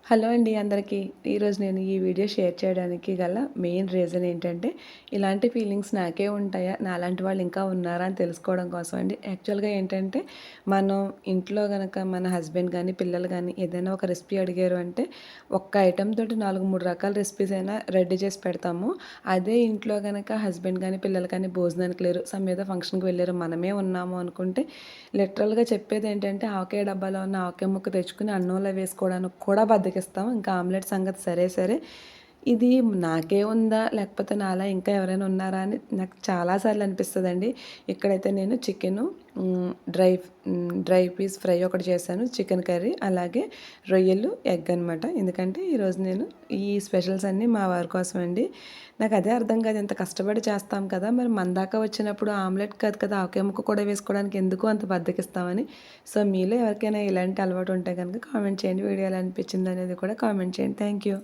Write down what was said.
Hello అండి అందరికీ. ఈరోజు నేను ఈ వీడియో షేర్ చేయడానికి గల మెయిన్ రీజన్ ఏంటంటే, ఇలాంటి ఫీలింగ్స్ నాకే ఉంటాయా? నాలాంటి వాళ్ళు ఇంకా ఉన్నారా? అని తెలుసుకోవడం కోసం అండి. యాక్చువల్‌గా ఏంటంటే, మనం ఇంట్లో గనక మన హస్బెండ్ గానీ, పిల్లలు గానీ ఏదైనా ఒక రెసిపీ అడిగారు అంటే, ఒక్క ఐటెమ్ తోటి 4, 3 రకాల రెసిపీస్ అయినా రెడీ చేసి పెడతాము. అదే ఇంట్లో గనక హస్బెండ్ గానీ, పిల్లలు కానీ భోజనానికి లేరు, సమ్ ఏదో ఫంక్షన్‌కి వెళ్లారు, మనమే ఉన్నాము అనుకుంటే, లిటరల్‌గా చెప్పేదేంటంటే, ఆవకాయ డబ్బాలో ఉన్న ఆవకాయ ముక్క తెచ్చుకొని అన్నంలో వేసుకోవడానికి కూడా బద్ధకిస్తాం. ఇంకా ఆమ్లెట్ సంగతి సరే సరే. ఇది నాకే ఉందా? లేకపోతే నాలా ఇంకా ఎవరైనా ఉన్నారా? అని నాకు చాలా సార్లు అనిపిస్తదండి. ఇక్కడైతే నేను చికెను డ్రై పీస్ ఫ్రై ఒకటి చేశాను. చికెన్ కర్రీ, అలాగే రొయ్యలు, ఎగ్ అనమాట. ఎందుకంటే ఈరోజు నేను ఈ స్పెషల్స్ అన్నీ మా వారి కోసం అండి. నాకు అదే అర్థం కాదు. ఇంత కష్టపడి చేస్తాం కదా! మరి మన దాకా వచ్చినప్పుడు ఆమ్లెట్ కాదు కదా! ఆవకాయ ముక్క కూడా వేసుకోవడానికి ఎందుకు అంత బద్ధకిస్తామని. సో, మీలో ఎవరికైనా ఇలాంటి అలవాటు ఉంటే గనుక కామెంట్ చేయండి. వీడియో ఎలా అనిపించింది అనేది కూడా కామెంట్ చేయండి. Thank you.